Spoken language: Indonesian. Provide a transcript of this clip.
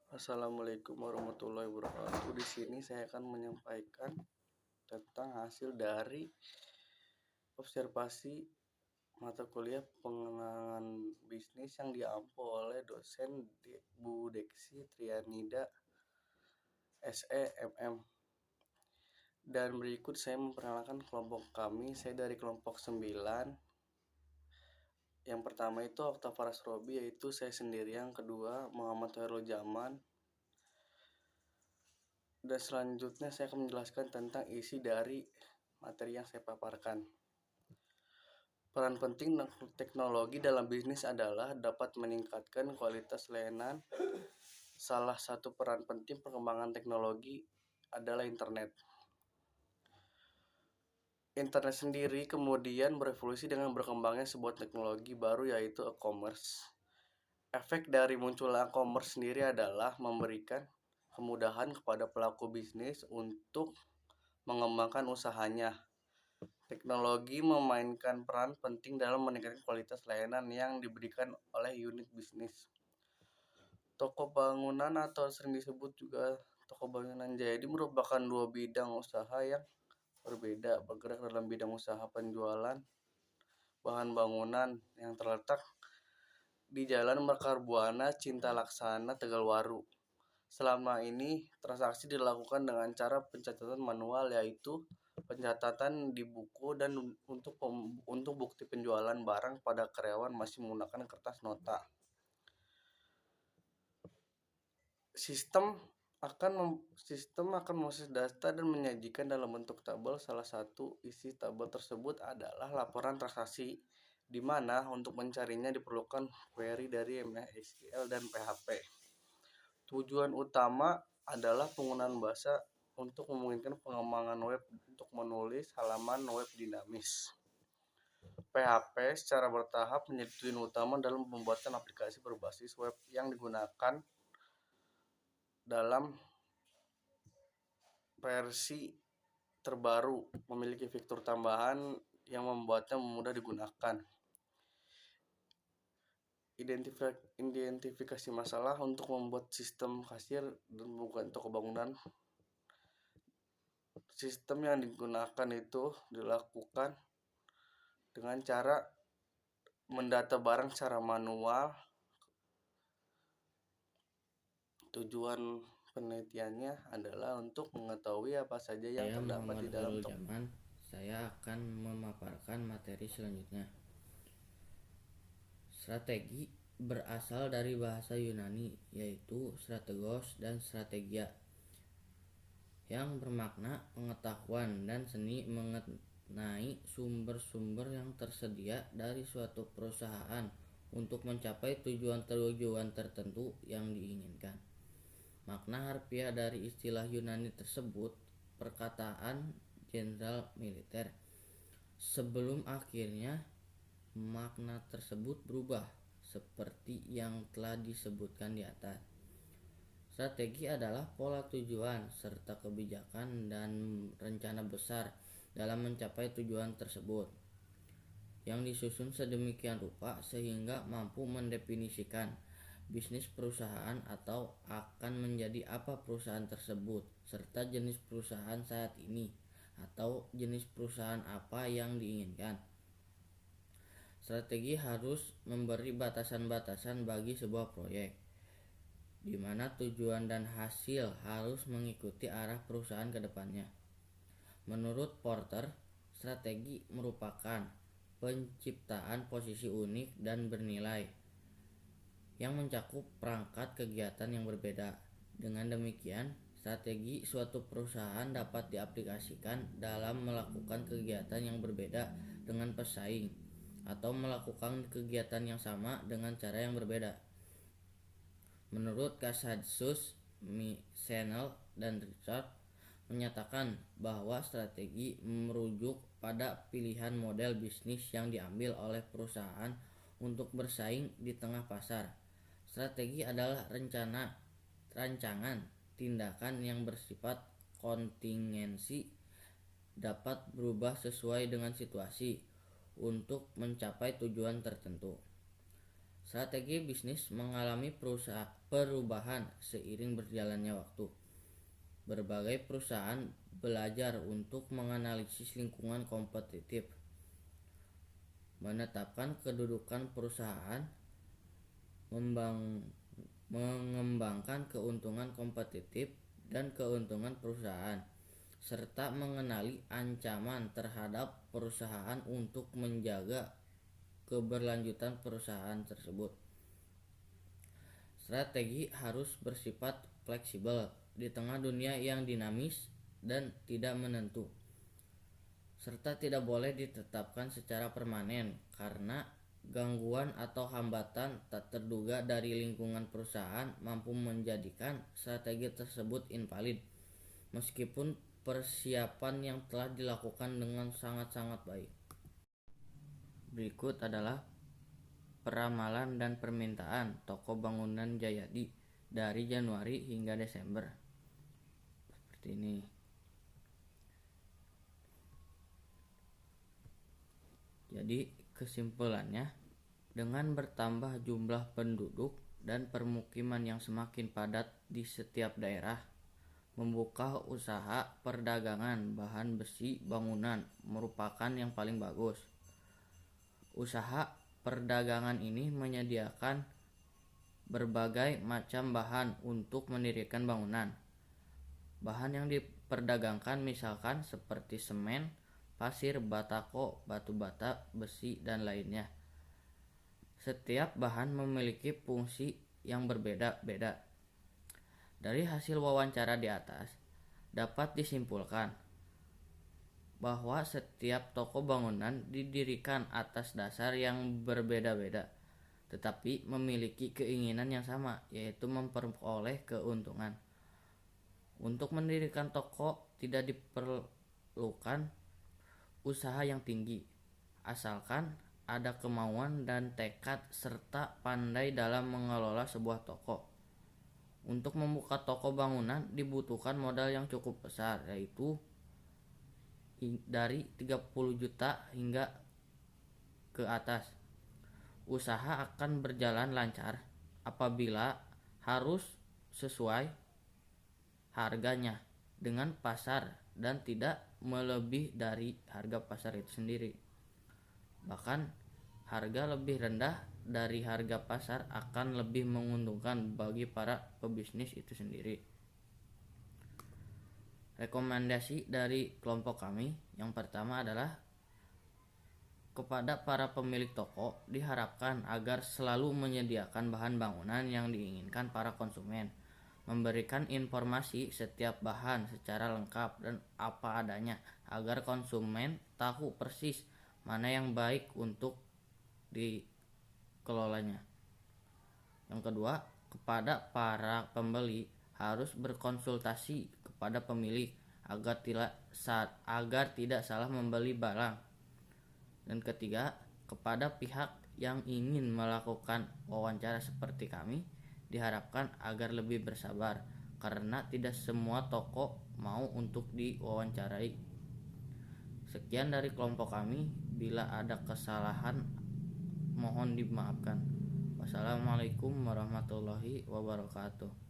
Assalamualaikum warahmatullahi wabarakatuh. Di sini saya akan menyampaikan tentang hasil dari observasi mata kuliah pengembangan bisnis yang diampu oleh dosen Bu Deksi Trianida SE MM. Dan berikut saya memperkenalkan kelompok kami. Saya dari kelompok 9. Yang pertama itu Oktavianus Robi, yaitu saya sendiri. Yang kedua Muhammad Khairul Zaman. Dan selanjutnya saya akan menjelaskan tentang isi dari materi yang saya paparkan. Peran penting teknologi dalam bisnis adalah dapat meningkatkan kualitas layanan. Salah satu peran penting perkembangan teknologi adalah internet. Internet sendiri kemudian berevolusi dengan berkembangnya sebuah teknologi baru, yaitu e-commerce. Efek dari munculnya e-commerce sendiri adalah memberikan kemudahan kepada pelaku bisnis untuk mengembangkan usahanya. Teknologi memainkan peran penting dalam meningkatkan kualitas layanan yang diberikan oleh unit bisnis. Toko bangunan atau sering disebut juga toko bangunan jadi merupakan dua bidang usaha yang berbeda, bergerak dalam bidang usaha penjualan bahan bangunan yang terletak di Jalan Mekar Buana, Cinta Laksana, Tegalwaru. Selama ini transaksi dilakukan dengan cara pencatatan manual, yaitu pencatatan di buku, dan untuk bukti penjualan barang pada karyawan masih menggunakan kertas nota. Sistem akan memproses data dan menyajikan dalam bentuk tabel. Salah satu isi tabel tersebut adalah laporan transaksi, di mana untuk mencarinya diperlukan query dari MS SQL dan PHP. Tujuan utama adalah penggunaan bahasa untuk memungkinkan pengembangan web untuk menulis halaman web dinamis. PHP secara bertahap menjadi tujuan utama dalam pembuatan aplikasi berbasis web yang digunakan dalam versi terbaru, memiliki fitur tambahan yang membuatnya mudah digunakan. Identifikasi masalah untuk membuat sistem kasir dan bukan toko bangunan. Sistem yang digunakan itu dilakukan dengan cara mendata barang secara manual. Tujuan penelitiannya adalah untuk mengetahui apa saja yang terdapat di dalam toko. Saya akan memaparkan materi selanjutnya. Strategi berasal dari bahasa Yunani, yaitu strategos dan strategia, yang bermakna pengetahuan dan seni mengenai sumber-sumber yang tersedia dari suatu perusahaan untuk mencapai tujuan-tujuan tertentu yang diinginkan. Makna harfiah dari istilah Yunani tersebut perkataan jenderal militer. Sebelum akhirnya makna tersebut berubah seperti yang telah disebutkan di atas. Strategi adalah pola tujuan serta kebijakan dan rencana besar dalam mencapai tujuan tersebut, yang disusun sedemikian rupa sehingga mampu mendefinisikan bisnis perusahaan atau akan menjadi apa perusahaan tersebut, serta jenis perusahaan saat ini atau jenis perusahaan apa yang diinginkan. Strategi harus memberi batasan-batasan bagi sebuah proyek, di mana tujuan dan hasil harus mengikuti arah perusahaan ke depannya. Menurut Porter, strategi merupakan penciptaan posisi unik dan bernilai yang mencakup perangkat kegiatan yang berbeda. Dengan demikian, strategi suatu perusahaan dapat diaplikasikan dalam melakukan kegiatan yang berbeda dengan pesaing atau melakukan kegiatan yang sama dengan cara yang berbeda. Menurut Casasus, Channel dan Richard menyatakan bahwa strategi merujuk pada pilihan model bisnis yang diambil oleh perusahaan untuk bersaing di tengah pasar. Strategi adalah rancangan tindakan yang bersifat kontingensi, dapat berubah sesuai dengan situasi untuk mencapai tujuan tertentu. Strategi bisnis mengalami perubahan seiring berjalannya waktu. Berbagai perusahaan belajar untuk menganalisis lingkungan kompetitif, menetapkan kedudukan perusahaan, mengembangkan keuntungan kompetitif dan keuntungan perusahaan, serta mengenali ancaman terhadap perusahaan untuk menjaga keberlanjutan perusahaan tersebut. Strategi harus bersifat fleksibel di tengah dunia yang dinamis dan tidak menentu, serta tidak boleh ditetapkan secara permanen karena gangguan atau hambatan tak terduga dari lingkungan perusahaan mampu menjadikan strategi tersebut invalid, meskipun persiapan yang telah dilakukan dengan sangat-sangat baik. Berikut adalah peramalan dan permintaan toko bangunan Jayadi dari Januari hingga Desember. Seperti ini. Jadi kesimpulannya, dengan bertambah jumlah penduduk dan permukiman yang semakin padat di setiap daerah, membuka usaha perdagangan bahan besi bangunan merupakan yang paling bagus. Usaha perdagangan ini menyediakan berbagai macam bahan untuk mendirikan bangunan. Bahan yang diperdagangkan misalkan seperti semen, pasir, batako, batu bata, besi, dan lainnya. Setiap bahan memiliki fungsi yang berbeda-beda. Dari hasil wawancara di atas, dapat disimpulkan bahwa setiap toko bangunan didirikan atas dasar yang berbeda-beda, tetapi memiliki keinginan yang sama, yaitu memperoleh keuntungan. Untuk mendirikan toko tidak diperlukan usaha yang tinggi, asalkan ada kemauan dan tekad serta pandai dalam mengelola sebuah toko. Untuk membuka toko bangunan dibutuhkan modal yang cukup besar, yaitu dari 30 juta hingga ke atas. Usaha akan berjalan lancar apabila harus sesuai harganya dengan pasar dan tidak melebih dari harga pasar itu sendiri. Bahkan harga lebih rendah dari harga pasar akan lebih menguntungkan bagi para pebisnis itu sendiri. Rekomendasi dari kelompok kami yang pertama adalah kepada para pemilik toko diharapkan agar selalu menyediakan bahan bangunan yang diinginkan para konsumen, memberikan informasi setiap bahan secara lengkap dan apa adanya agar konsumen tahu persis mana yang baik untuk dikelolanya. Yang kedua, kepada para pembeli harus berkonsultasi kepada pemilik agar tidak salah membeli barang. Dan ketiga, kepada pihak yang ingin melakukan wawancara seperti kami diharapkan agar lebih bersabar karena tidak semua toko mau untuk diwawancarai. Sekian dari kelompok kami, bila ada kesalahan mohon dimaafkan. Wassalamualaikum warahmatullahi wabarakatuh.